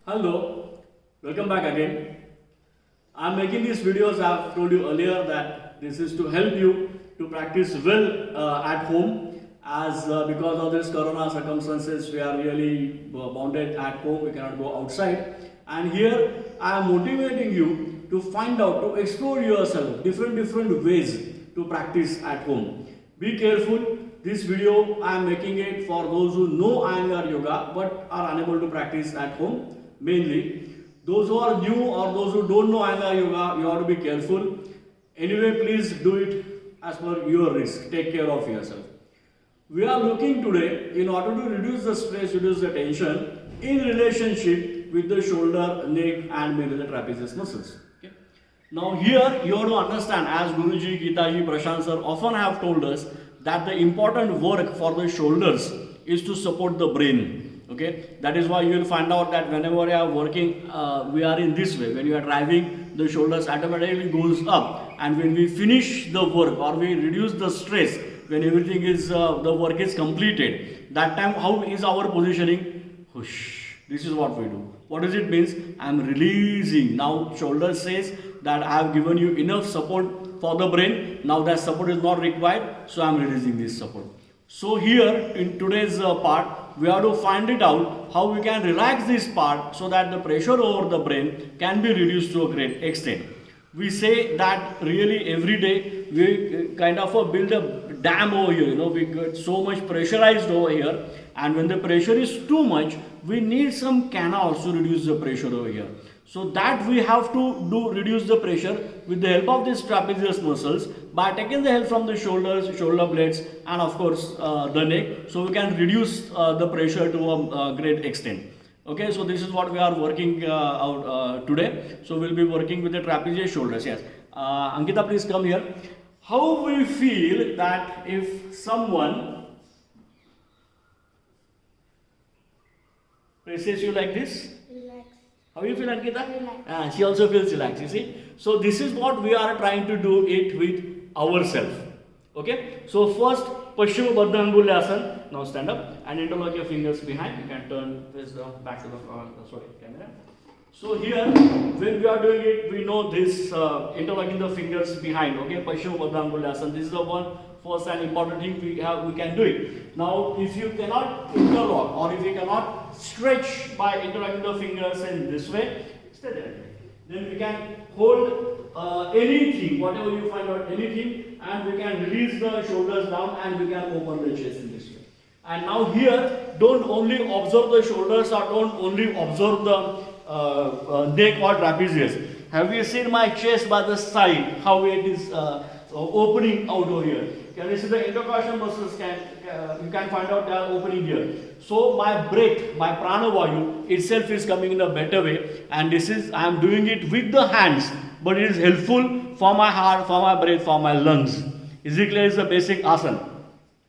Hello, welcome back again. I'm making these videos, I've told you earlier that this is to help you to practice well at home as because of this corona circumstances we are really bounded at home, we cannot go outside. And here I am motivating you to find out, to explore yourself, different ways to practice at home. Be careful, this video I am making it for those who know Iyengar Yoga but are unable to practice at home. Mainly, those who are new or those who don't know Iyengar Yoga, you have to be careful. Anyway, please do it as per your risk. Take care of yourself. We are looking today in order to reduce the stress, reduce the tension in relationship with the shoulder, neck, and maybe the trapezius muscles. Okay? Now, here you have to understand, as Guruji, Gitaji, Prashant sir often have told us that the important work for the shoulders is to support the brain. Okay, that is why you will find out that whenever you are working, we are in this way. When you are driving, the shoulders automatically goes up, and when we finish the work or we reduce the stress, when everything is the work is completed, that time how is our positioning? Whoosh. This is what we do. What does it means? I am releasing. Now shoulder says that I have given you enough support for the brain. Now that support is not required, so I am releasing this support. So here in today's part, we have to find it out how we can relax this part so that the pressure over the brain can be reduced to a great extent. We say that really every day we kind of build a dam over here, we get so much pressurized over here, and when the pressure is too much, we need some canals to reduce the pressure over here. So that we have to reduce the pressure with the help of these trapezius muscles by taking the help from the shoulders, shoulder blades, and of course the neck. So we can reduce the pressure to a great extent. Okay, so this is what we are working out today. So we'll be working with the trapezius shoulders. Yes, Ankita, please come here. How we feel that if someone presses you like this? How you feel, Ankita? She also feels relaxed, you see. So this is what we are trying to do it with ourselves. Okay. So first, Paschima Baddha Angulya Asana. Now stand up and interlock your fingers behind. You can turn face back to the camera. So here, when we are doing it, we know this interlocking the fingers behind. Okay, Paschima Baddha Angulya Asana. This is the one first and important thing we can do it. Now, if you cannot interlock or if you cannot stretch by interlocking the fingers in this way, stay there. Then we can hold anything, whatever you find out, anything, and we can release the shoulders down and we can open the chest in this way. And now here, don't only observe the shoulders or don't only observe the neck or trapezius. Have you seen my chest by the side, how it is opening out over here? Can you see the intercostal muscles? You can find out they are opening here. So my breath, my prana vayu itself is coming in a better way, and this is I am doing it with the hands, but it is helpful for my heart, for my breath, for my lungs. Is it clear? Is the basic asana.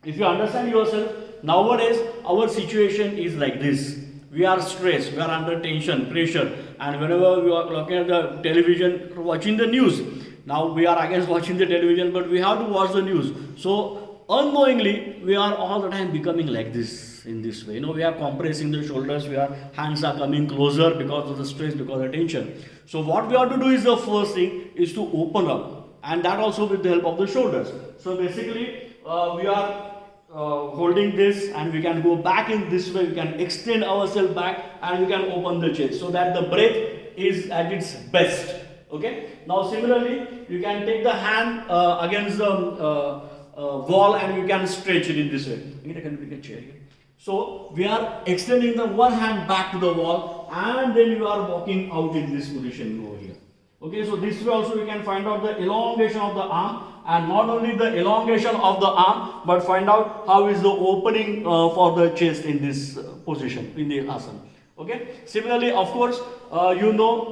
If you understand yourself, nowadays our situation is like this. We are stressed, we are under tension, pressure, and whenever we are looking at the television, watching the news. Now we are against watching the television, but we have to watch the news. So unknowingly, we are all the time becoming like this, in this way. We are compressing the shoulders, our hands are coming closer because of the stress, because of the tension. So what we have to do is the first thing is to open up, and that also with the help of the shoulders. So basically, we are holding this, and we can go back in this way, we can extend ourselves back, and we can open the chest so that the breath is at its best. Okay. Now similarly, you can take the hand against the wall and you can stretch it in this way. Can you bring a chair here? So we are extending the one hand back to the wall, and then you are walking out in this position over here. Okay. So this way also we can find out the elongation of the arm, and not only the elongation of the arm, but find out how is the opening for the chest in this position in the asana. Okay. Similarly, of course,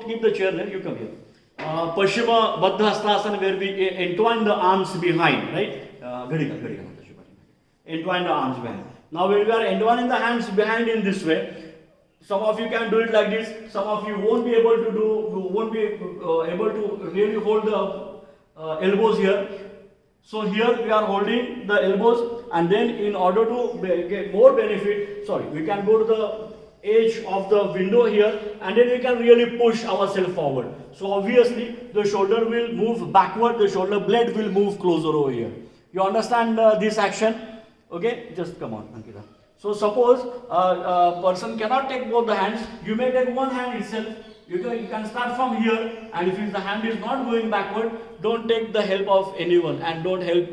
keep the chair there. You come here. Paschima Baddha Hastasana, where we entwine the arms behind, right? Entwine the arms behind. Now when we are entwining the hands behind in this way, some of you can do it like this, some of you won't be able to really hold the elbows here. So here we are holding the elbows, and then in order to get more benefit, we can go to the edge of the window here, and then we can really push ourselves forward. So obviously the shoulder will move backward, the shoulder blade will move closer over here. You understand this action? Okay, just come on, Ankita. So suppose a person cannot take both the hands, you may take one hand itself. You can start from here, and if the hand is not going backward, don't take the help of anyone and don't help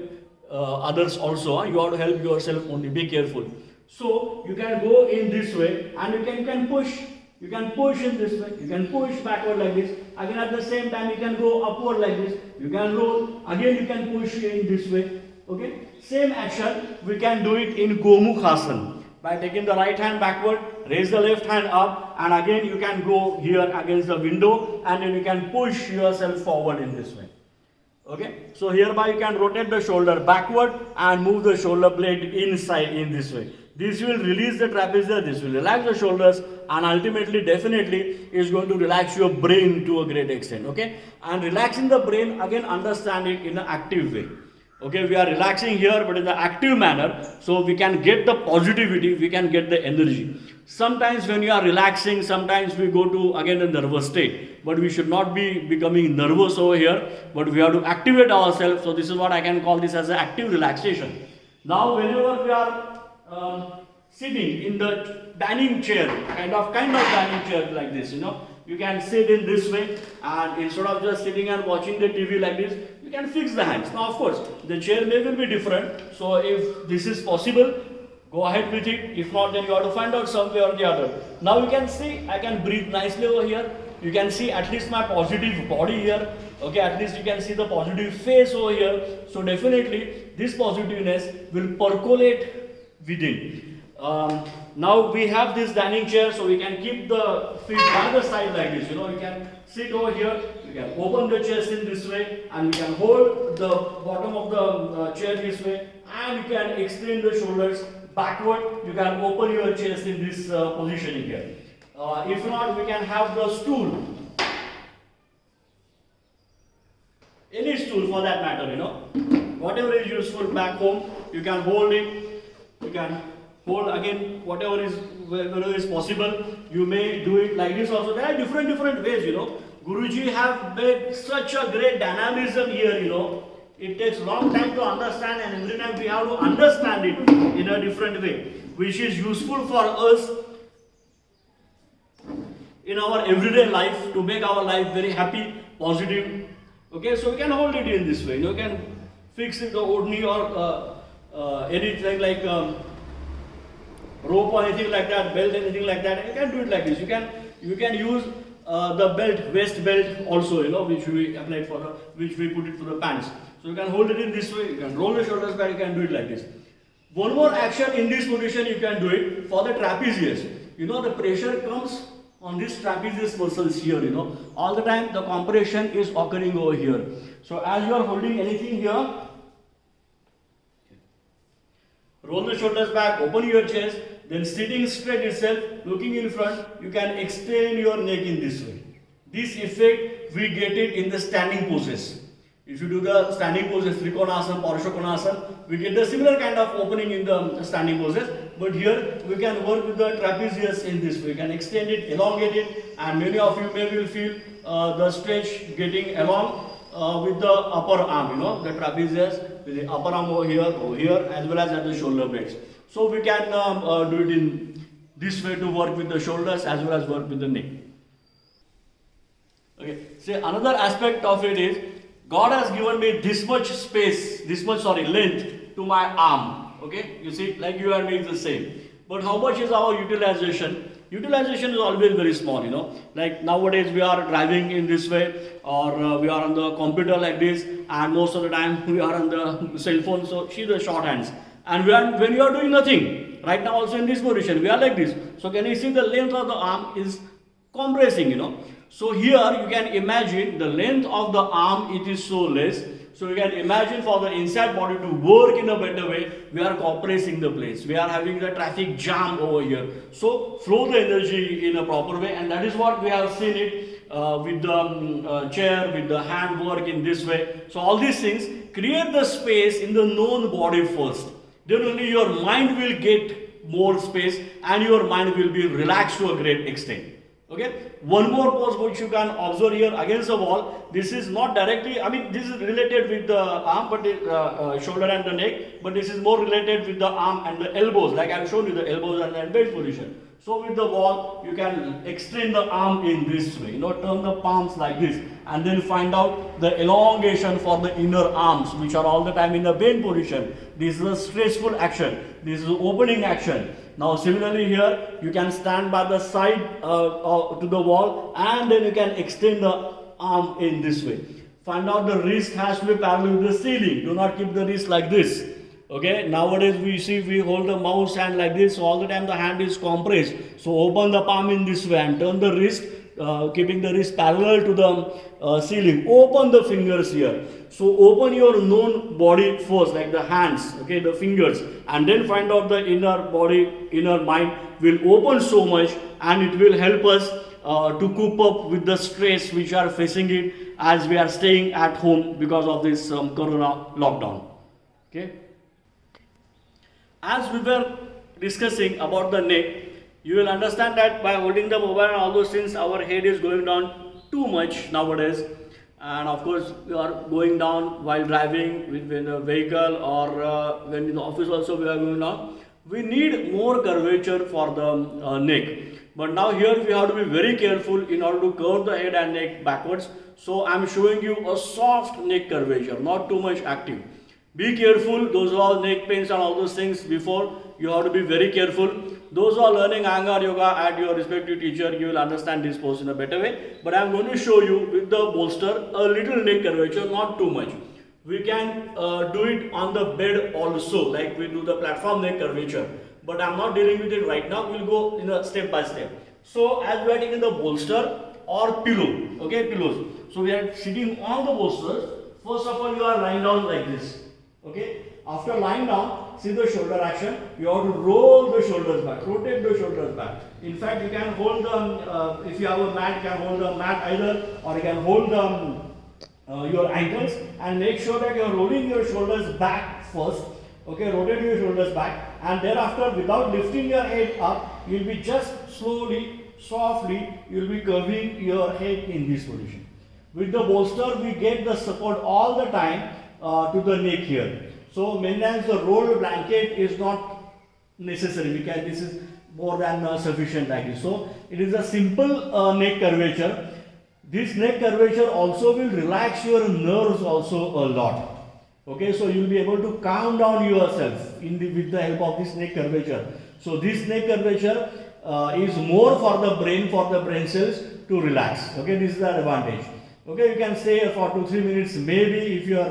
others also. You have to help yourself only, be careful. So you can go in this way, and you can push. You can push in this way, you can push backward like this. Again at the same time you can go upward like this. You can roll, again you can push in this way. Okay, same action we can do it in Gomukhasana. By taking the right hand backward, raise the left hand up, and again you can go here against the window, and then you can push yourself forward in this way. Okay, so hereby you can rotate the shoulder backward and move the shoulder blade inside in this way. This will release the trapezius, this will relax the shoulders, and ultimately definitely is going to relax your brain to a great extent. Okay, and relaxing the brain, again understand it in an active way. Okay, we are relaxing here but in the active manner, so we can get the positivity, we can get the energy. Sometimes when you are relaxing, sometimes we go to again a nervous state, but we should not be becoming nervous over here, but we have to activate ourselves. So this is what I can call this as an active relaxation. Now whenever we are sitting in the dining chair, kind of dining chair like this, you can sit in this way, and instead of just sitting and watching the TV like this, you can fix the hands. Now of course the chair may will be different, so if this is possible, go ahead with it. If not, then you have to find out some way or the other. Now you can see I can breathe nicely over here. You can see at least my positive body here. Okay, at least you can see the positive face over here. So definitely this positiveness will percolate within. Now we have this dining chair, so we can keep the feet by the side like this. You can sit over here, you can open the chest in this way, and you can hold the bottom of the chair this way, and you can extend the shoulders backward. You can open your chest in this position here. If not, we can have the stool, any stool for that matter. Whatever is useful back home, you can hold it. You can hold again whatever is possible. You may do it like this also. There are different ways. Guruji have made such a great dynamism here. It takes long time to understand, and every time we have to understand it in a different way, which is useful for us in our everyday life to make our life very happy, positive. Okay, so we can hold it in this way. You can fix it the odni or anything like rope or anything like that, belt, anything like that. You can do it like this. You can use the belt, waist belt also, which we applied which we put it for the pants. So you can hold it in this way. You can roll the shoulders back. You can do it like this. One more action in this position you can do it for the trapezius. The pressure comes on this trapezius muscles here. All the time the compression is occurring over here. So as you are holding anything here, roll the shoulders back, open your chest, then sitting straight itself, looking in front, you can extend your neck in this way. This effect we get it in the standing poses. If you do the standing poses, Trikonasana, Parsvakonasana, we get the similar kind of opening in the standing poses. But here we can work with the trapezius in this way. We can extend it, elongate it, and many of you may will feel the stretch getting along with the upper arm, the trapezius, with the upper arm over here, as well as at the shoulder blades. So we can do it in this way to work with the shoulders as well as work with the neck. Okay, so another aspect of it is, God has given me this much space, length to my arm. Okay, you see, like you and me is the same. But how much is our utilization? Utilization is always very small, Like nowadays we are driving in this way, or we are on the computer like this, and most of the time we are on the cell phone, so see the short hands. And when you are doing nothing, right now also in this position, we are like this. So can you see the length of the arm is compressing, So here you can imagine the length of the arm, it is so less. So you can imagine for the inside body to work in a better way, we are compressing the plates. We are having the traffic jam over here. So flow the energy in a proper way, and that is what we have seen it with the chair, with the hand work in this way. So all these things, create the space in the known body first. Then only your mind will get more space, and your mind will be relaxed to a great extent. Okay, one more pose which you can observe here against the wall. This is not directly, I mean, this is related with the arm, but shoulder and the neck, but this is more related with the arm and the elbows, like I have shown you the elbows and the bent position. So with the wall, you can extend the arm in this way, turn the palms like this, and then find out the elongation for the inner arms, which are all the time in the bent position. This is a stressful action. This is opening action. Now similarly here, you can stand by the side to the wall, and then you can extend the arm in this way. Find out the wrist has to be parallel with the ceiling. Do not keep the wrist like this. Okay, nowadays we hold the mouse hand like this, so all the time the hand is compressed. So open the palm in this way and turn the wrist, keeping the wrist parallel to the ceiling. Open the fingers here. So open your known body first, like the hands, okay, the fingers, and then find out the inner body, inner mind will open so much, and it will help us to cope up with the stress which are facing it as we are staying at home because of this corona lockdown. Okay. As we were discussing about the neck, you will understand that by holding the mobile and all those things, our head is going down too much nowadays. And of course, we are going down while driving in a vehicle, or when in the office also we are going down. We need more curvature for the neck. But now here we have to be very careful in order to curve the head and neck backwards. So I am showing you a soft neck curvature, not too much active. Be careful, those who are neck pains and all those things before, you have to be very careful. Those who are learning Iyengar yoga at your respective teacher, you will understand this pose in a better way. But I am going to show you with the bolster a little neck curvature, not too much. We can do it on the bed also, like we do the platform neck curvature. But I am not dealing with it right now, we will go in a step by step. So as we are taking the bolster or pillow, okay, pillows. So we are sitting on the bolsters. First of all, you are lying down like this. Okay, after lying down, see the shoulder action. You have to roll the shoulders back, rotate the shoulders back. In fact, you can hold the, if you have a mat, you can hold the mat either, or you can hold your ankles, and make sure that you are rolling your shoulders back first. Okay, rotate your shoulders back, and thereafter, without lifting your head up, you will be just slowly, softly, you will be curving your head in this position. With the bolster, we get the support all the time to the neck here. So many times the rolled blanket is not necessary. This is more than sufficient like this. So it is a simple neck curvature. This neck curvature also will relax your nerves also a lot. Okay, so you will be able to calm down yourself with the help of this neck curvature. So this neck curvature is more for the brain cells to relax. Okay, this is the advantage. Okay, you can stay for 2-3 minutes maybe if your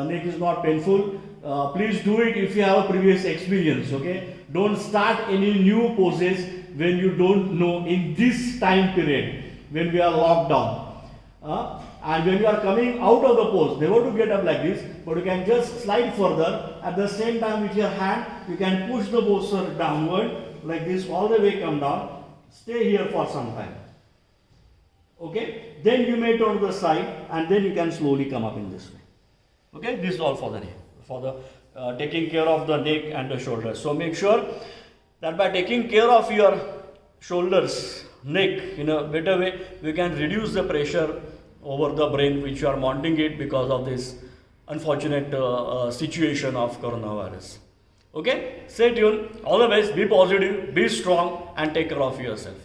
neck is not painful. Please do it if you have a previous experience. Okay, don't start any new poses when you don't know in this time period when we are locked down. And when you are coming out of the pose, they want to get up like this, but you can just slide further. At the same time with your hand, you can push the bolster downward like this, all the way come down. Stay here for some time. Okay, then you may turn to the side, and then you can slowly come up in this way. Okay, this is all for the neck, for the taking care of the neck and the shoulders. So make sure that by taking care of your shoulders, neck in a better way, we can reduce the pressure over the brain which you are mounting it because of this unfortunate situation of coronavirus. Okay, stay tuned. All the best, be positive, be strong, and take care of yourself.